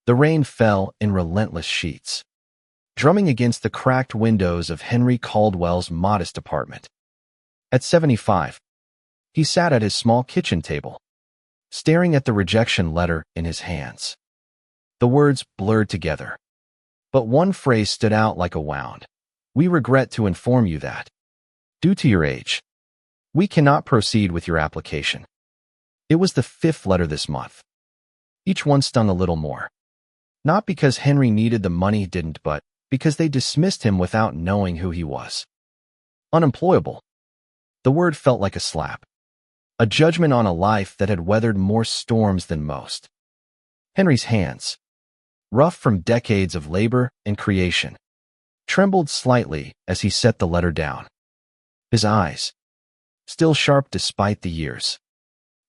The rain fell in relentless sheets, drumming against the cracked windows of Henry Caldwell's modest apartment. At 75, he sat at his small kitchen table, staring at the rejection letter in his hands. The words blurred together, but one phrase stood out like a wound. "We regret to inform you that, due to your age, we cannot proceed with your application." It was the fifth letter this month. Each one stung a little more. Not because Henry needed the money he didn't, but because they dismissed him without knowing who he was. Unemployable. The word felt like a slap, a judgment on a life that had weathered more storms than most. Henry's hands, rough from decades of labor and creation, trembled slightly as he set the letter down. His eyes, still sharp despite the years,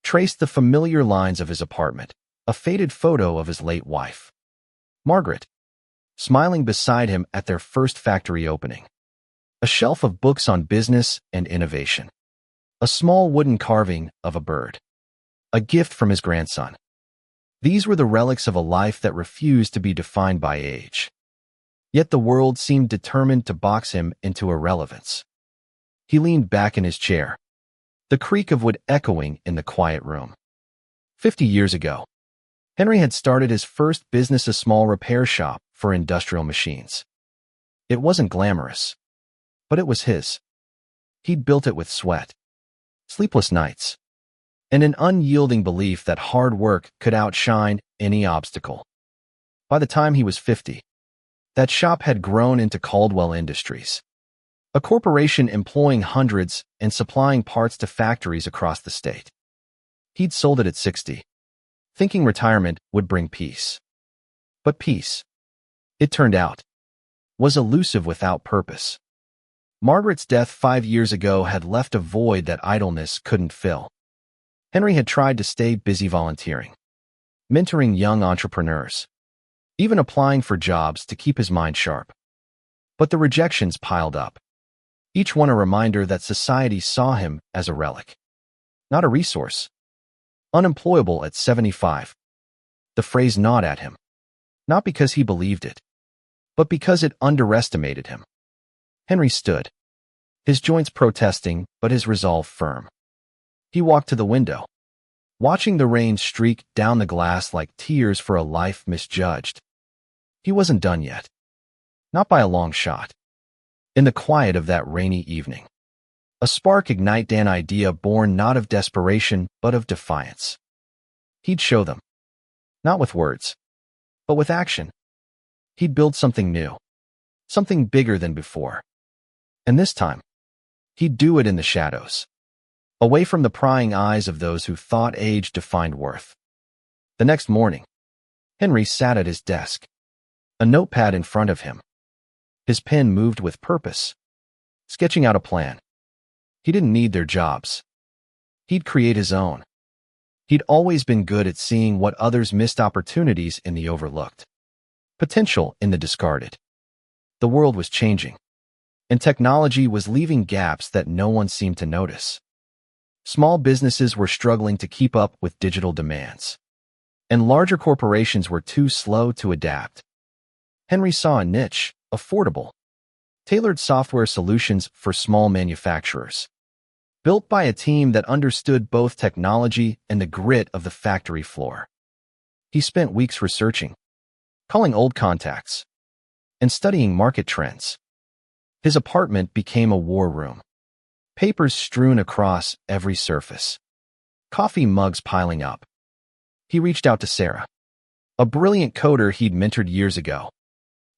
traced the familiar lines of his apartment, a faded photo of his late wife, Margaret, smiling beside him at their first factory opening. A shelf of books on business and innovation. A small wooden carving of a bird. A gift from his grandson. These were the relics of a life that refused to be defined by age. Yet the world seemed determined to box him into irrelevance. He leaned back in his chair, the creak of wood echoing in the quiet room. 50 years ago, Henry had started his first business, a small repair shop for industrial machines. It wasn't glamorous, but it was his. He'd built it with sweat, sleepless nights, and an unyielding belief that hard work could outshine any obstacle. By the time he was 50, that shop had grown into Caldwell Industries, a corporation employing hundreds and supplying parts to factories across the state. He'd sold it at 60, thinking retirement would bring peace. But peace, it turned out, was elusive without purpose. Margaret's death 5 years ago had left a void that idleness couldn't fill. Henry had tried to stay busy volunteering, mentoring young entrepreneurs, even applying for jobs to keep his mind sharp. But the rejections piled up, each one a reminder that society saw him as a relic, not a resource. Unemployable at 75. The phrase gnawed at him, not because he believed it, but because it underestimated him. Henry stood, his joints protesting, but his resolve firm. He walked to the window, watching the rain streak down the glass like tears for a life misjudged. He wasn't done yet, not by a long shot. In the quiet of that rainy evening, a spark ignited an idea born not of desperation, but of defiance. He'd show them, not with words, but with action. He'd build something new, something bigger than before. And this time, he'd do it in the shadows, away from the prying eyes of those who thought age defined worth. The next morning, Henry sat at his desk, a notepad in front of him. His pen moved with purpose, sketching out a plan. He didn't need their jobs. He'd create his own. He'd always been good at seeing what others missed, opportunities in the overlooked, potential in the discarded. The world was changing, and technology was leaving gaps that no one seemed to notice. Small businesses were struggling to keep up with digital demands, and larger corporations were too slow to adapt. Henry saw a niche: affordable, tailored software solutions for small manufacturers, built by a team that understood both technology and the grit of the factory floor. He spent weeks researching, calling old contacts, and studying market trends. His apartment became a war room, papers strewn across every surface, coffee mugs piling up. He reached out to Sarah, a brilliant coder he'd mentored years ago,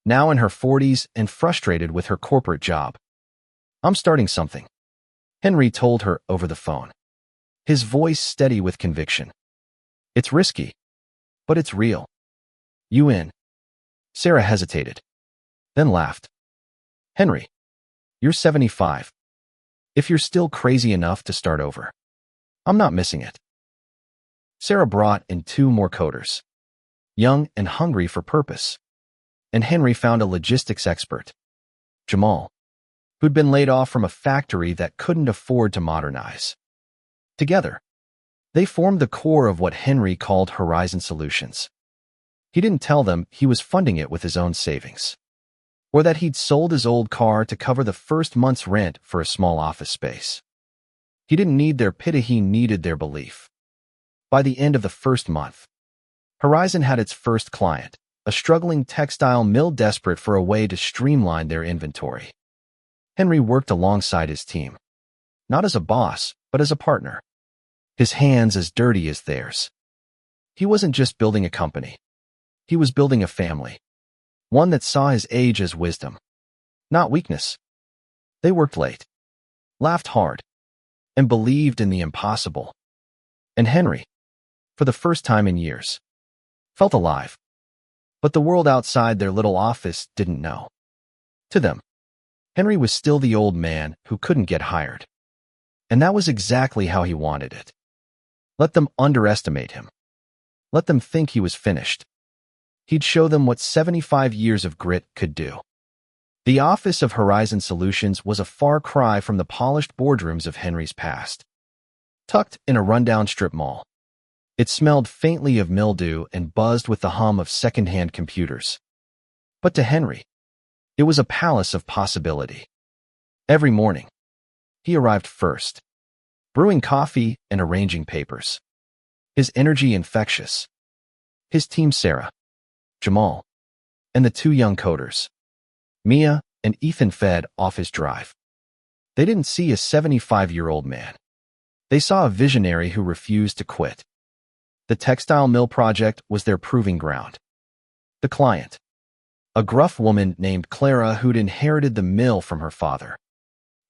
now in her 40s and frustrated with her corporate job. "I'm starting something," Henry told her over the phone, his voice steady with conviction. "It's risky, but it's real. You in?" Sarah hesitated, then laughed. "Henry, you're 75. If you're still crazy enough to start over, I'm not missing it." Sarah brought in 2 more coders, young and hungry for purpose, and Henry found a logistics expert, Jamal, who'd been laid off from a factory that couldn't afford to modernize. Together, they formed the core of what Henry called Horizon Solutions. He didn't tell them he was funding it with his own savings, or that he'd sold his old car to cover the first month's rent for a small office space. He didn't need their pity, he needed their belief. By the end of the first month, Horizon had its first client, a struggling textile mill desperate for a way to streamline their inventory. Henry worked alongside his team, not as a boss, but as a partner, his hands as dirty as theirs. He wasn't just building a company. He was building a family, one that saw his age as wisdom, not weakness. They worked late, laughed hard, and believed in the impossible. And Henry, for the first time in years, felt alive. But the world outside their little office didn't know. To them, Henry was still the old man who couldn't get hired. And that was exactly how he wanted it. Let them underestimate him. Let them think he was finished. He'd show them what 75 years of grit could do. The office of Horizon Solutions was a far cry from the polished boardrooms of Henry's past. Tucked in a rundown strip mall, it smelled faintly of mildew and buzzed with the hum of second-hand computers. But to Henry, it was a palace of possibility. Every morning, he arrived first, brewing coffee and arranging papers. His energy infectious. His team Sarah, Jamal, and the two young coders, Mia and Ethan, fed off his drive. They didn't see a 75-year-old man. They saw a visionary who refused to quit. The textile mill project was their proving ground. The client, a gruff woman named Clara who'd inherited the mill from her father,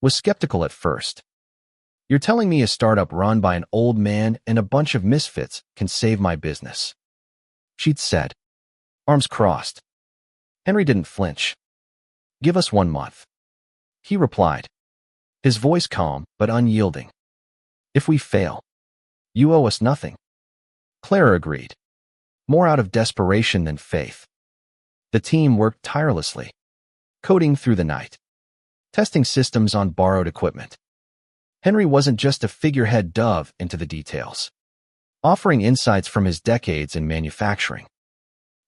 was skeptical at first. "You're telling me a startup run by an old man and a bunch of misfits can save my business?" she'd said, arms crossed. Henry didn't flinch. "Give us 1 month," he replied, his voice calm but unyielding. "If we fail, you owe us nothing." Clara agreed, more out of desperation than faith. The team worked tirelessly, coding through the night, testing systems on borrowed equipment. Henry wasn't just a figurehead dove into the details, offering insights from his decades in manufacturing.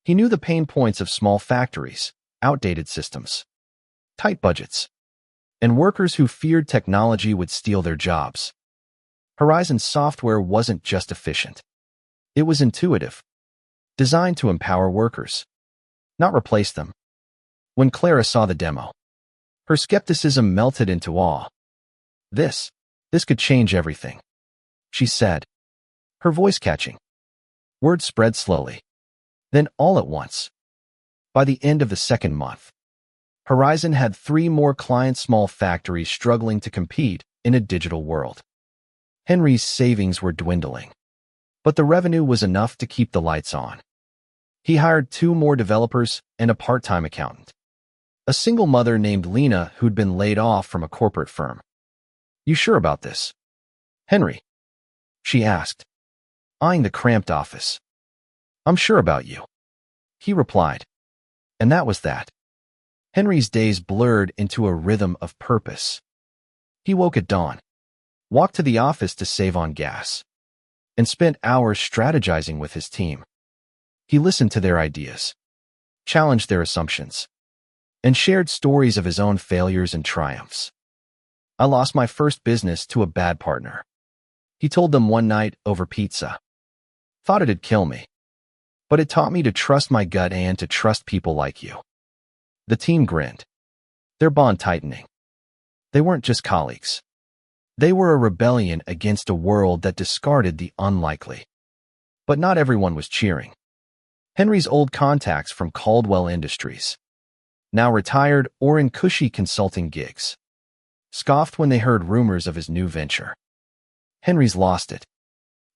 He knew the pain points of small factories, outdated systems, tight budgets, and workers who feared technology would steal their jobs. Horizon's software wasn't just efficient. It was intuitive, designed to empower workers, not replace them. When Clara saw the demo, her skepticism melted into awe. This could change everything," she said, her voice catching. Words spread slowly, then all at once. By the end of the second month, Horizon had 3 more client small factories struggling to compete in a digital world. Henry's savings were dwindling, but the revenue was enough to keep the lights on. He hired 2 more developers and a part-time accountant, a single mother named Lena who'd been laid off from a corporate firm. "You sure about this, Henry?" she asked, eyeing the cramped office. "I'm sure about you," he replied. And that was that. Henry's days blurred into a rhythm of purpose. He woke at dawn, walked to the office to save on gas, and spent hours strategizing with his team. He listened to their ideas, challenged their assumptions, and shared stories of his own failures and triumphs. "I lost my first business to a bad partner," he told them one night over pizza. "Thought it'd kill me, but it taught me to trust my gut and to trust people like you." The team grinned, their bond tightening. They weren't just colleagues. They were a rebellion against a world that discarded the unlikely. But not everyone was cheering. Henry's old contacts from Caldwell Industries, now retired or in cushy consulting gigs, scoffed when they heard rumors of his new venture. "Henry's lost it,"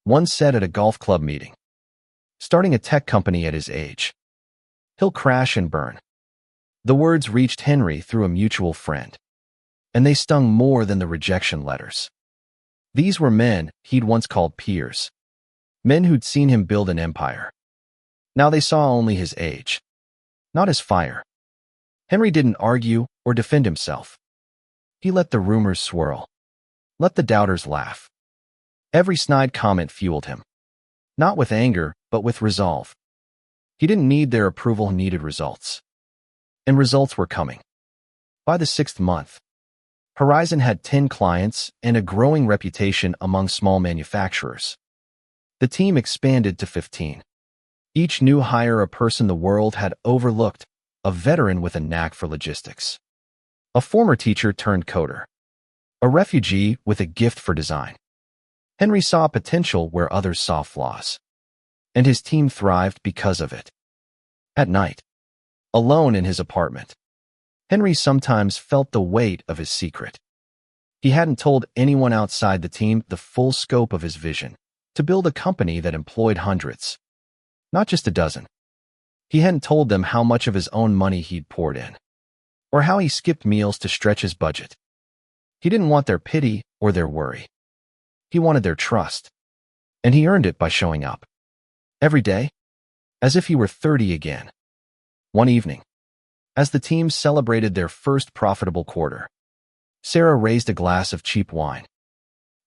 one said at a golf club meeting. "Starting a tech company at his age. He'll crash and burn." The words reached Henry through a mutual friend, and they stung more than the rejection letters. These were men he'd once called peers, men who'd seen him build an empire. Now they saw only his age, not his fire. Henry didn't argue or defend himself. He let the rumors swirl, let the doubters laugh. Every snide comment fueled him, not with anger, but with resolve. He didn't need their approval, he needed results. And results were coming. By the 6th month, Horizon had 10 clients and a growing reputation among small manufacturers. The team expanded to 15. Each new hire a person the world had overlooked, a veteran with a knack for logistics. A former teacher turned coder. A refugee with a gift for design. Henry saw potential where others saw flaws. And his team thrived because of it. At night, alone in his apartment, Henry sometimes felt the weight of his secret. He hadn't told anyone outside the team the full scope of his vision, to build a company that employed hundreds, not just a dozen. He hadn't told them how much of his own money he'd poured in, or how he skipped meals to stretch his budget. He didn't want their pity or their worry. He wanted their trust, and he earned it by showing up. Every day, as if he were 30 again. One evening, as the team celebrated their first profitable quarter, Sarah raised a glass of cheap wine.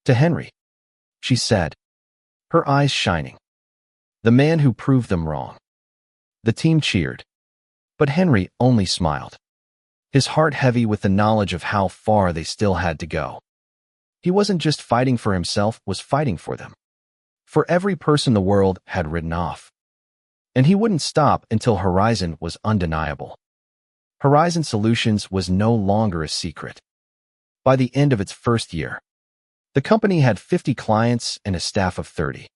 To Henry, she said, her eyes shining. The man who proved them wrong. The team cheered, but Henry only smiled, his heart heavy with the knowledge of how far they still had to go. He wasn't just fighting for himself, was fighting for them. For every person the world had written off. And he wouldn't stop until Horizon was undeniable. Horizon Solutions was no longer a secret. By the end of its first year, the company had 50 clients and a staff of 30,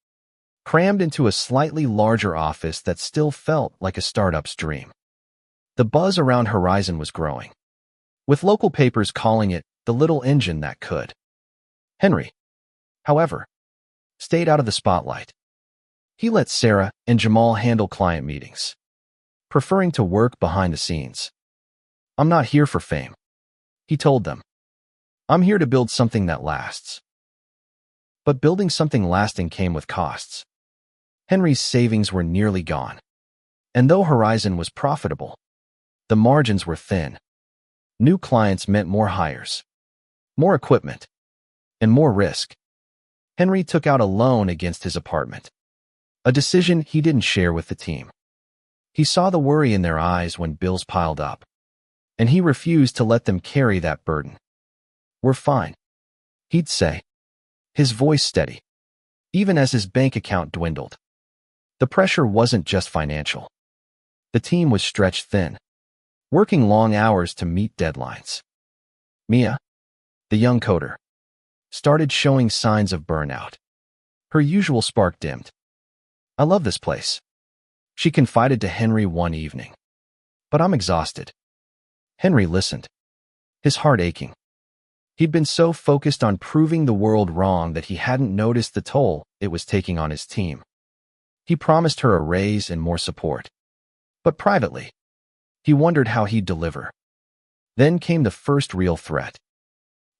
crammed into a slightly larger office that still felt like a startup's dream. The buzz around Horizon was growing, with local papers calling it the little engine that could. Henry, however, stayed out of the spotlight. He let Sarah and Jamal handle client meetings, preferring to work behind the scenes. "I'm not here for fame," he told them. "I'm here to build something that lasts." But building something lasting came with costs. Henry's savings were nearly gone. And though Horizon was profitable, the margins were thin. New clients meant more hires, more equipment, and more risk. Henry took out a loan against his apartment, a decision he didn't share with the team. He saw the worry in their eyes when bills piled up, and he refused to let them carry that burden. "We're fine," he'd say, his voice steady, even as his bank account dwindled. The pressure wasn't just financial. The team was stretched thin, working long hours to meet deadlines. Mia, the young coder, started showing signs of burnout. Her usual spark dimmed. "I love this place," she confided to Henry one evening. "But I'm exhausted." Henry listened, his heart aching. He'd been so focused on proving the world wrong that he hadn't noticed the toll it was taking on his team. He promised her a raise and more support. But privately, he wondered how he'd deliver. Then came the first real threat.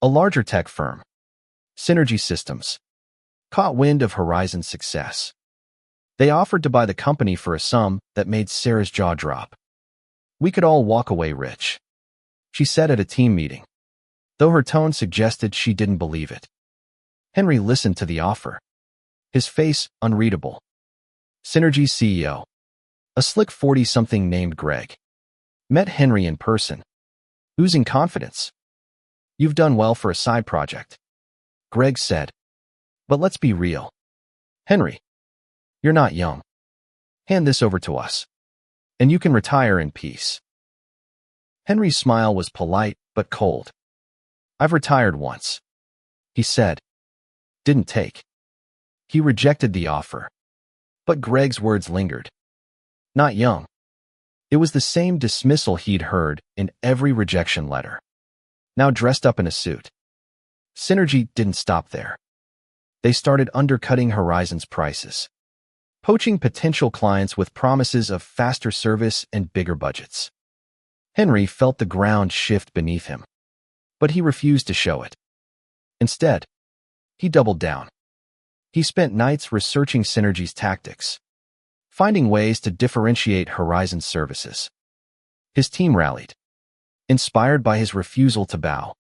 A larger tech firm, Synergy Systems, caught wind of Horizon's success. They offered to buy the company for a sum that made Sarah's jaw drop. "We could all walk away rich," she said at a team meeting, though her tone suggested she didn't believe it. Henry listened to the offer, his face unreadable. Synergy's CEO, a slick 40-something named Greg, met Henry in person, oozing confidence. "You've done well for a side project," Greg said. "But let's be real. Henry, you're not young. Hand this over to us, and you can retire in peace." Henry's smile was polite but cold. "I've retired once," he said. Didn't take. He rejected the offer. But Greg's words lingered. Not young. It was the same dismissal he'd heard in every rejection letter. Now dressed up in a suit. Synergy didn't stop there. They started undercutting Horizon's prices, poaching potential clients with promises of faster service and bigger budgets. Henry felt the ground shift beneath him, but he refused to show it. Instead, he doubled down. He spent nights researching Synergy's tactics, finding ways to differentiate Horizon's services. His team rallied, inspired by his refusal to bow.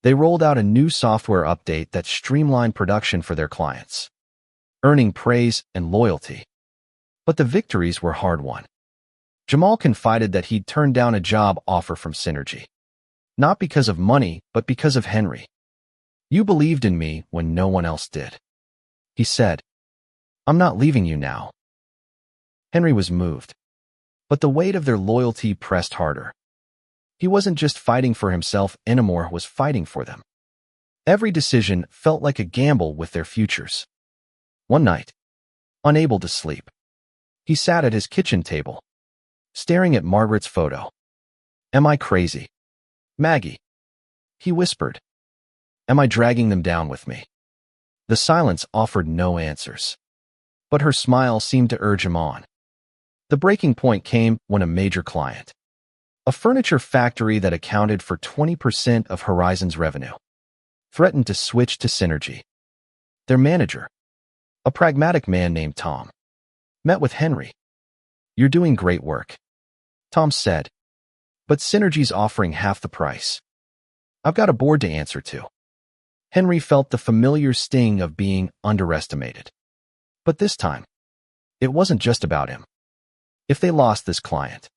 They rolled out a new software update that streamlined production for their clients, earning praise and loyalty. But the victories were hard-won. Jamal confided that he'd turned down a job offer from Synergy. Not because of money, but because of Henry. "You believed in me when no one else did," he said. "I'm not leaving you now." Henry was moved, but the weight of their loyalty pressed harder. He wasn't just fighting for himself anymore, was fighting for them. Every decision felt like a gamble with their futures. One night, unable to sleep, he sat at his kitchen table, staring at Margaret's photo. "Am I crazy, Maggie?" he whispered. "Am I dragging them down with me?" The silence offered no answers, but her smile seemed to urge him on. The breaking point came when a major client, a furniture factory that accounted for 20% of Horizon's revenue, threatened to switch to Synergy. Their manager, a pragmatic man named Tom, met with Henry. "You're doing great work," Tom said, "but Synergy's offering half the price. I've got a board to answer to." Henry felt the familiar sting of being underestimated. But this time, it wasn't just about him. If they lost this client,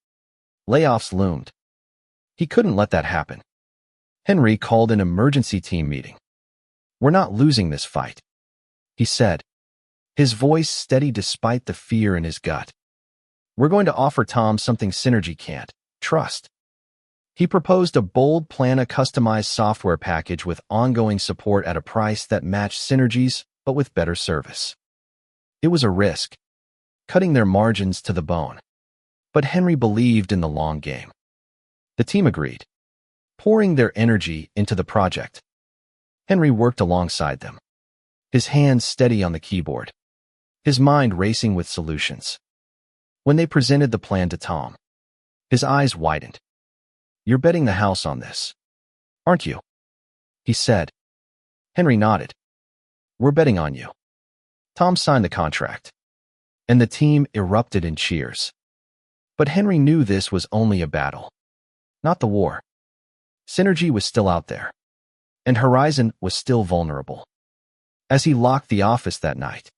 layoffs loomed. He couldn't let that happen. Henry called an emergency team meeting. "We're not losing this fight," he said, his voice steady despite the fear in his gut. "We're going to offer Tom something Synergy can't. Trust." He proposed a bold plan, a customized software package with ongoing support at a price that matched Synergy's, but with better service. It was a risk, cutting their margins to the bone. But Henry believed in the long game. The team agreed, pouring their energy into the project. Henry worked alongside them, his hands steady on the keyboard, his mind racing with solutions. When they presented the plan to Tom, his eyes widened. "You're betting the house on this, aren't you?" he said. Henry nodded. "We're betting on you." Tom signed the contract, and the team erupted in cheers. But Henry knew this was only a battle, not the war. Synergy was still out there, and Horizon was still vulnerable. As he locked the office that night,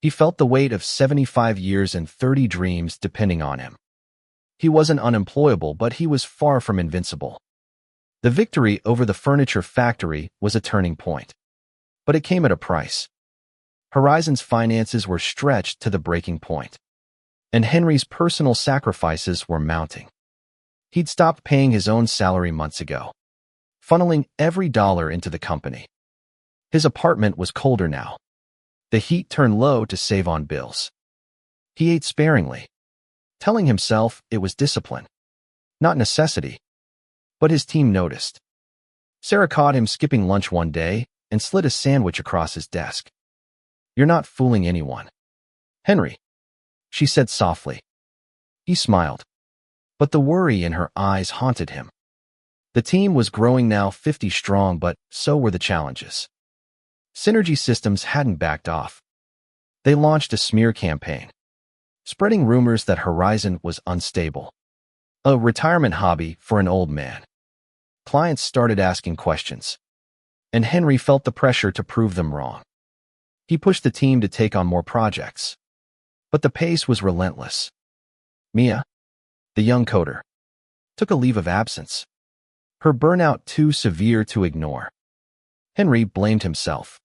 he felt the weight of 75 years and 30 dreams depending on him. He wasn't unemployable, but he was far from invincible. The victory over the furniture factory was a turning point, but it came at a price. Horizon's finances were stretched to the breaking point, and Henry's personal sacrifices were mounting. He'd stopped paying his own salary months ago, funneling every dollar into the company. His apartment was colder now. The heat turned low to save on bills. He ate sparingly, telling himself it was discipline, not necessity. But his team noticed. Sarah caught him skipping lunch one day and slid a sandwich across his desk. "You're not fooling anyone, Henry," she said softly. He smiled, but the worry in her eyes haunted him. The team was growing now, 50 strong, but so were the challenges. Synergy Systems hadn't backed off. They launched a smear campaign, spreading rumors that Horizon was unstable, a retirement hobby for an old man. Clients started asking questions, and Henry felt the pressure to prove them wrong. He pushed the team to take on more projects, but the pace was relentless. Mia, the young coder, took a leave of absence, her burnout too severe to ignore. Henry blamed himself,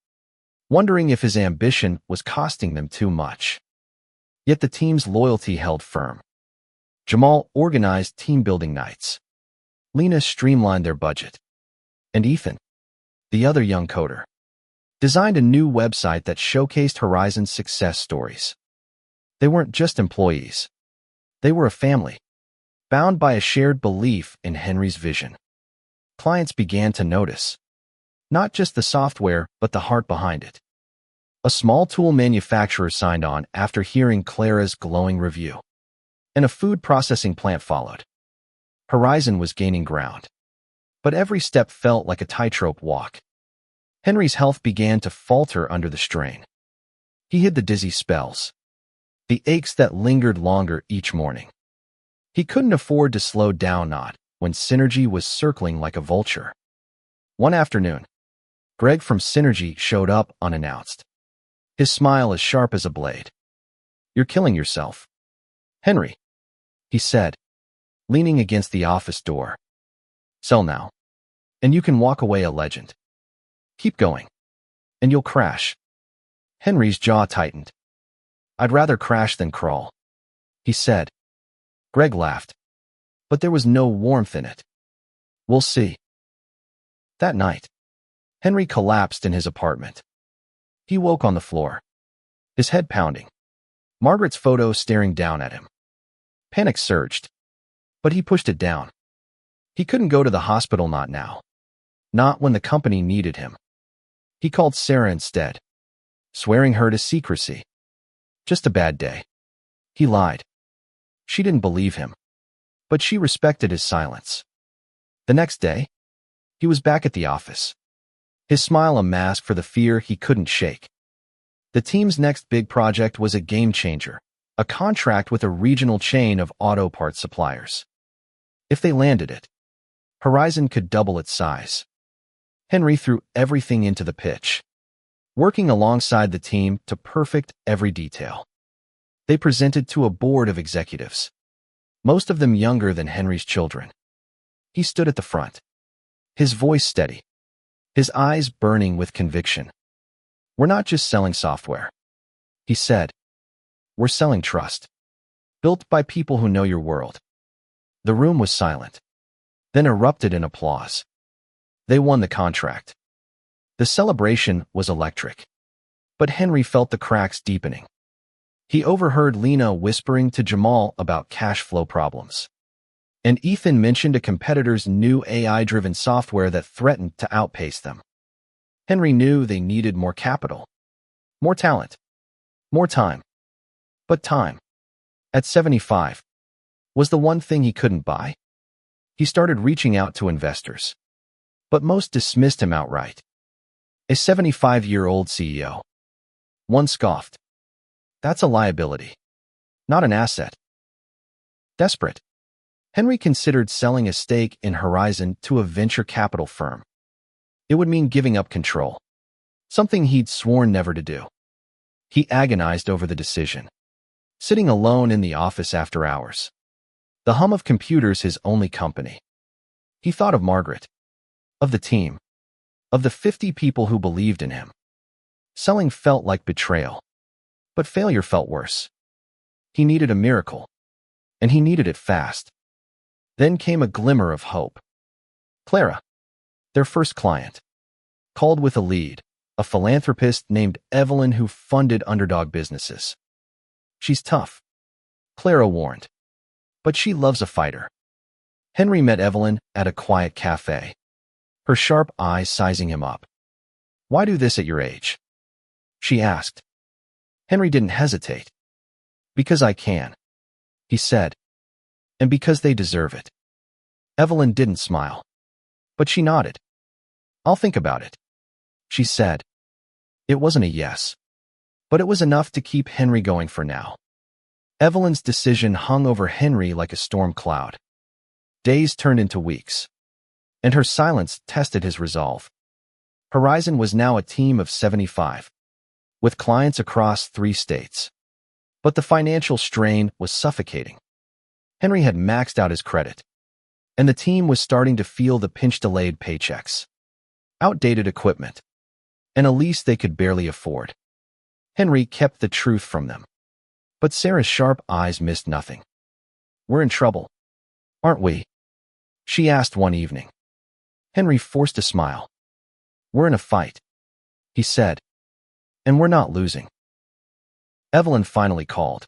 wondering if his ambition was costing them too much. Yet the team's loyalty held firm. Jamal organized team-building nights. Lena streamlined their budget. And Ethan, the other young coder, designed a new website that showcased Horizon's success stories. They weren't just employees. They were a family, bound by a shared belief in Henry's vision. Clients began to notice, not just the software, but the heart behind it. A small tool manufacturer signed on after hearing Clara's glowing review, and a food processing plant followed. Horizon was gaining ground, but every step felt like a tightrope walk. Henry's health began to falter under the strain. He hid the dizzy spells, the aches that lingered longer each morning. He couldn't afford to slow down, not when Synergy was circling like a vulture. One afternoon, Greg from Synergy showed up unannounced, his smile as sharp as a blade. You're killing yourself. Henry, he said, leaning against the office door. Sell now, and you can walk away a legend. Keep going, and you'll crash. Henry's jaw tightened. I'd rather crash than crawl, he said. Greg laughed, but there was no warmth in it. We'll see. That night, Henry collapsed in his apartment. He woke on the floor, his head pounding, Margaret's photo staring down at him. Panic surged, but he pushed it down. He couldn't go to the hospital, not now. Not when the company needed him. He called Sarah instead, swearing her to secrecy. Just a bad day. He lied. She didn't believe him, but she respected his silence. The next day, he was back at the office, his smile a mask for the fear he couldn't shake. The team's next big project was a game changer, a contract with a regional chain of auto parts suppliers. If they landed it, Horizon could double its size. Henry threw everything into the pitch, working alongside the team to perfect every detail. They presented to a board of executives, most of them younger than Henry's children. He stood at the front, his voice steady, his eyes burning with conviction. We're not just selling software, he said. We're selling trust, built by people who know your world. The room was silent, then erupted in applause. They won the contract. The celebration was electric, but Henry felt the cracks deepening. He overheard Lena whispering to Jamal about cash flow problems, and Ethan mentioned a competitor's new AI-driven software that threatened to outpace them. Henry knew they needed more capital, more talent, more time. But time, at 75, was the one thing he couldn't buy. He started reaching out to investors, but most dismissed him outright. A 75-year-old CEO. One scoffed. That's a liability, not an asset. Desperate, Henry considered selling a stake in Horizon to a venture capital firm. It would mean giving up control, something he'd sworn never to do. He agonized over the decision, sitting alone in the office after hours, the hum of computers his only company. He thought of Margaret, of the team, of the 50 people who believed in him. Selling felt like betrayal, but failure felt worse. He needed a miracle, and he needed it fast. Then came a glimmer of hope. Clara, their first client, called with a lead, a philanthropist named Evelyn who funded underdog businesses. She's tough, Clara warned, but she loves a fighter. Henry met Evelyn at a quiet cafe, her sharp eyes sizing him up. Why do this at your age? She asked. Henry didn't hesitate. Because I can, he said, and because they deserve it. Evelyn didn't smile, but she nodded. I'll think about it, she said. It wasn't a yes, but it was enough to keep Henry going for now. Evelyn's decision hung over Henry like a storm cloud. Days turned into weeks, and her silence tested his resolve. Horizon was now a team of 75, with clients across 3 states. But the financial strain was suffocating. Henry had maxed out his credit, and the team was starting to feel the pinch-delayed paychecks, outdated equipment, and a lease they could barely afford. Henry kept the truth from them, but Sarah's sharp eyes missed nothing. We're in trouble, aren't we? She asked one evening. Henry forced a smile. We're in a fight, he said, and we're not losing. Evelyn finally called.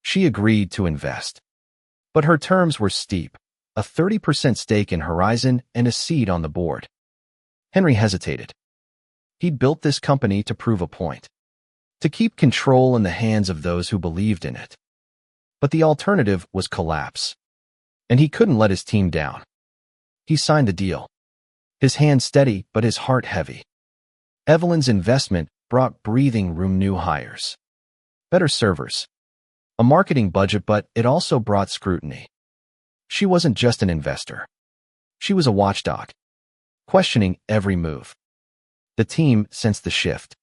She agreed to invest, but her terms were steep, a 30% stake in Horizon and a seat on the board. Henry hesitated. He'd built this company to prove a point, to keep control in the hands of those who believed in it. But the alternative was collapse, and he couldn't let his team down. He signed the deal, his hand steady but his heart heavy. Evelyn's investment brought breathing room new hires, better servers, a marketing budget, but it also brought scrutiny. She wasn't just an investor. She was a watchdog, questioning every move. The team sensed the shift.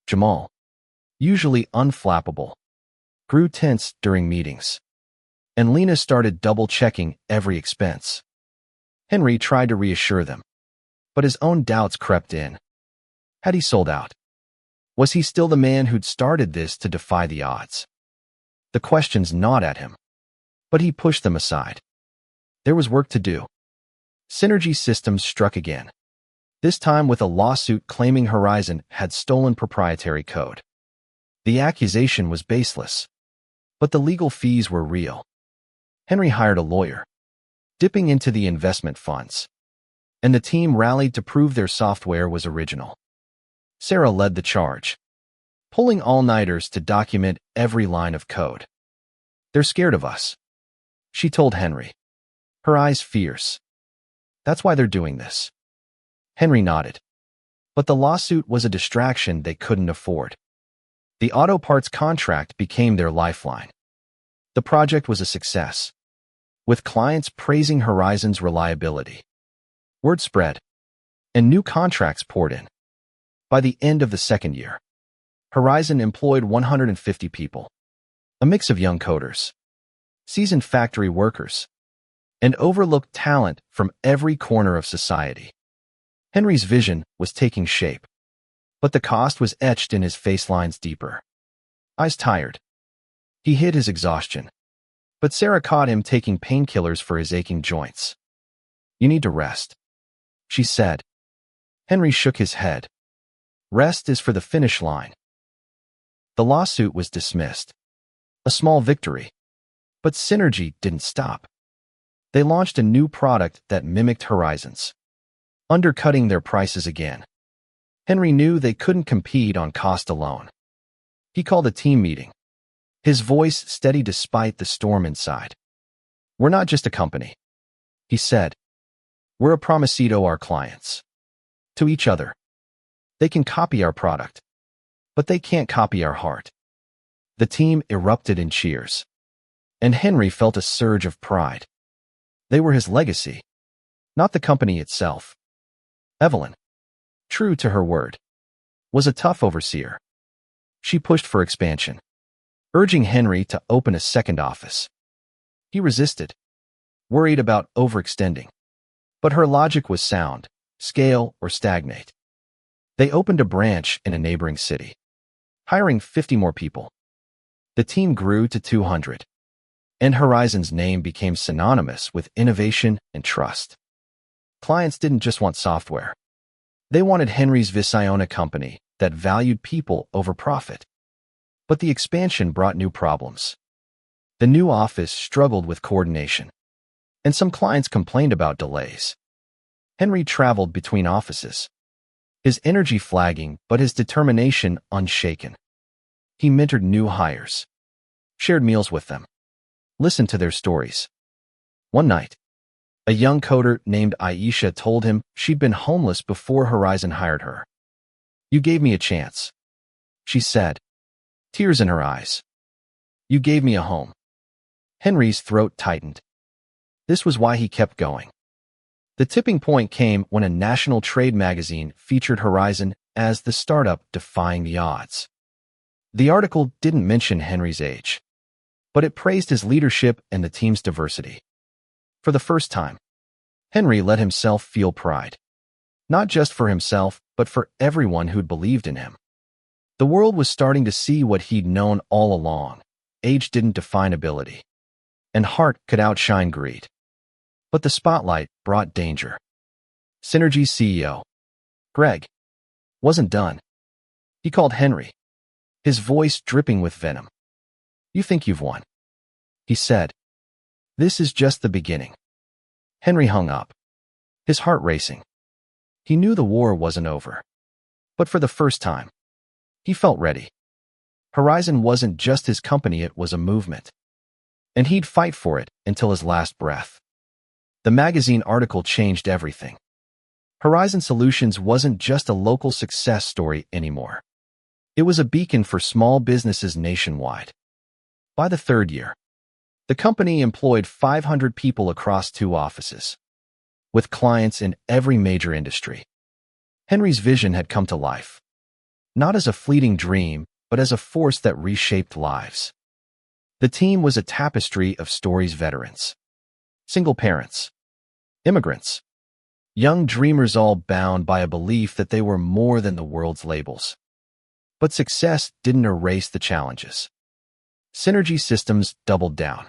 Jamal, usually unflappable, grew tense during meetings, and Lena started double-checking every expense. Henry tried to reassure them, but his own doubts crept in. Had he sold out? Was he still the man who'd started this to defy the odds? The questions gnawed at him, but he pushed them aside. There was work to do. Synergy Systems struck again, this time with a lawsuit claiming Horizon had stolen proprietary code. The accusation was baseless, but the legal fees were real. Henry hired a lawyer, dipping into the investment funds, and the team rallied to prove their software was original. Sarah led the charge, pulling all-nighters to document every line of code. "They're scared of us," she told Henry, her eyes fierce. "That's why they're doing this." Henry nodded. But the lawsuit was a distraction they couldn't afford. The auto parts contract became their lifeline. The project was a success, with clients praising Horizon's reliability. Word spread, and new contracts poured in. By the end of the second year, Horizon employed 150 people, a mix of young coders, seasoned factory workers, and overlooked talent from every corner of society. Henry's vision was taking shape, but the cost was etched in his face lines deeper. Eyes tired. He hid his exhaustion, but Sarah caught him taking painkillers for his aching joints. "You need to rest," she said. Henry shook his head. "Rest is for the finish line." The lawsuit was dismissed. A small victory. But Synergy didn't stop. They launched a new product that mimicked Horizon's, undercutting their prices again. Henry knew they couldn't compete on cost alone. He called a team meeting, his voice steady despite the storm inside. "We're not just a company," he said. "We're a promise to our clients, to each other. They can copy our product, but they can't copy our heart." The team erupted in cheers, and Henry felt a surge of pride. They were his legacy, not the company itself. Evelyn, true to her word, was a tough overseer. She pushed for expansion, urging Henry to open a second office. He resisted, worried about overextending. But her logic was sound: scale or stagnate. They opened a branch in a neighboring city, hiring 50 more people. The team grew to 200, and Horizon's name became synonymous with innovation and trust. Clients didn't just want software. They wanted Henry's Visiona company that valued people over profit. But the expansion brought new problems. The new office struggled with coordination, and some clients complained about delays. Henry traveled between offices, his energy flagging but his determination unshaken. He mentored new hires, shared meals with them, listened to their stories. One night, a young coder named Aisha told him she'd been homeless before Horizon hired her. "You gave me a chance," she said, tears in her eyes. "You gave me a home." Henry's throat tightened. This was why he kept going. The tipping point came when a national trade magazine featured Horizon as the startup defying the odds. The article didn't mention Henry's age, but it praised his leadership and the team's diversity. For the first time, Henry let himself feel pride. Not just for himself, but for everyone who'd believed in him. The world was starting to see what he'd known all along: age didn't define ability, and heart could outshine greed. But the spotlight brought danger. Synergy's CEO, Greg, wasn't done. He called Henry, his voice dripping with venom. "You think you've won," he said. "This is just the beginning." Henry hung up, his heart racing. He knew the war wasn't over. But for the first time, he felt ready. Horizon wasn't just his company, it was a movement. And he'd fight for it until his last breath. The magazine article changed everything. Horizon Solutions wasn't just a local success story anymore. It was a beacon for small businesses nationwide. By the third year, the company employed 500 people across 2 offices, with clients in every major industry. Henry's vision had come to life, not as a fleeting dream, but as a force that reshaped lives. The team was a tapestry of stories: veterans, single parents, immigrants, young dreamers, all bound by a belief that they were more than the world's labels. But success didn't erase the challenges. Synergy Systems doubled down,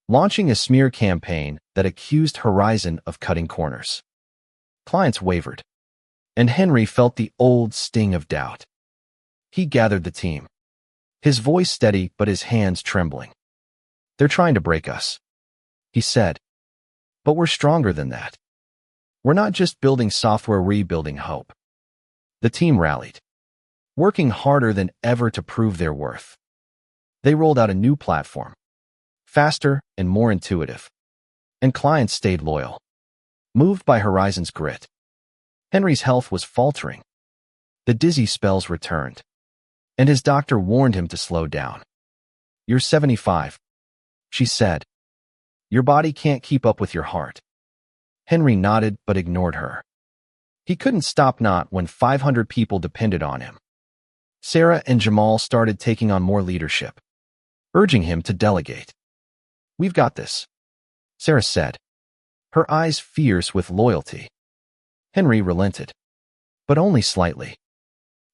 launching a smear campaign that accused Horizon of cutting corners. Clients wavered, and Henry felt the old sting of doubt. He gathered the team, his voice steady but his hands trembling. "They're trying to break us," he said. "But we're stronger than that. We're not just building software, we're rebuilding hope." The team rallied, working harder than ever to prove their worth. They rolled out a new platform, faster and more intuitive, and clients stayed loyal, moved by Horizon's grit. Henry's health was faltering. The dizzy spells returned, and his doctor warned him to slow down. "You're 75, she said. "Your body can't keep up with your heart." Henry nodded but ignored her. He couldn't stop, not when 500 people depended on him. Sarah and Jamal started taking on more leadership, urging him to delegate. "We've got this," Sarah said, her eyes fierce with loyalty. Henry relented, but only slightly.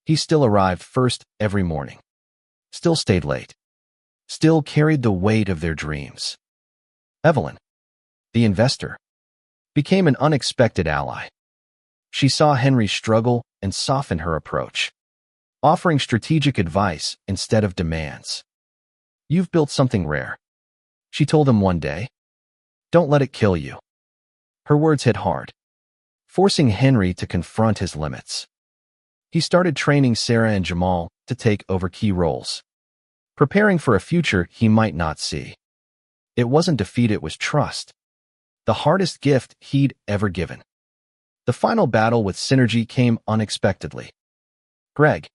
He still arrived first every morning, still stayed late, still carried the weight of their dreams. Evelyn, the investor, became an unexpected ally. She saw Henry struggle and softened her approach, offering strategic advice instead of demands. "You've built something rare," she told him one day. "Don't let it kill you." Her words hit hard, forcing Henry to confront his limits. He started training Sarah and Jamal to take over key roles, preparing for a future he might not see. It wasn't defeat, it was trust, the hardest gift he'd ever given. The final battle with Synergy came unexpectedly. Greg,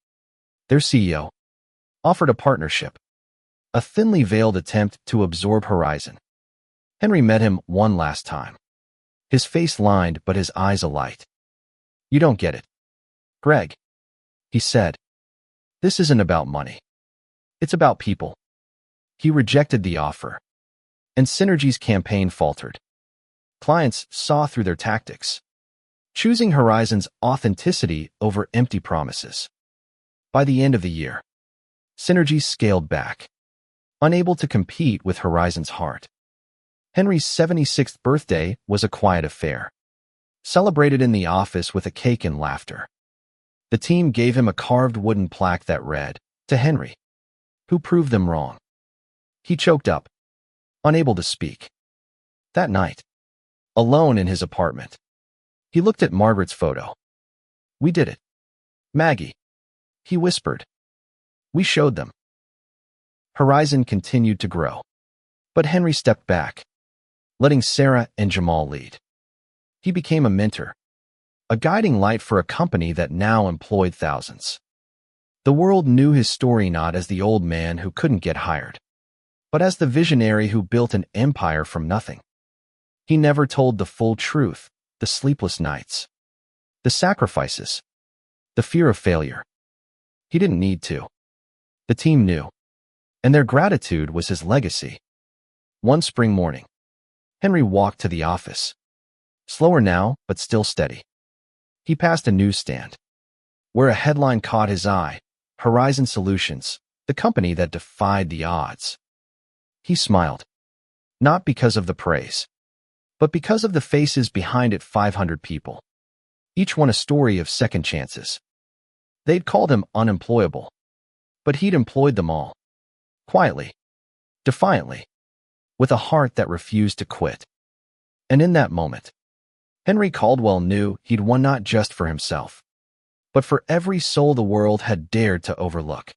their CEO, offered a partnership, a thinly veiled attempt to absorb Horizon. Henry met him one last time, his face lined but his eyes alight. "You don't get it, Greg," he said. "This isn't about money. It's about people." He rejected the offer, and Synergy's campaign faltered. Clients saw through their tactics, choosing Horizon's authenticity over empty promises. By the end of the year, Synergy scaled back, unable to compete with Horizon's heart. Henry's 76th birthday was a quiet affair, celebrated in the office with a cake and laughter. The team gave him a carved wooden plaque that read, "To Henry, who proved them wrong." He choked up, unable to speak. That night, alone in his apartment, he looked at Margaret's photo. "We did it, Maggie," he whispered. "We showed them." Horizon continued to grow, but Henry stepped back, letting Sarah and Jamal lead. He became a mentor, a guiding light for a company that now employed thousands. The world knew his story not as the old man who couldn't get hired, but as the visionary who built an empire from nothing. He never told the full truth, the sleepless nights, the sacrifices, the fear of failure. He didn't need to. The team knew, and their gratitude was his legacy. One spring morning, Henry walked to the office, slower now but still steady. He passed a newsstand, where a headline caught his eye: Horizon Solutions, the company that defied the odds. He smiled, not because of the praise, but because of the faces behind it. 500 people, each one a story of second chances. They'd called him unemployable, but he'd employed them all, quietly, defiantly, with a heart that refused to quit. And in that moment, Henry Caldwell knew he'd won not just for himself, but for every soul the world had dared to overlook.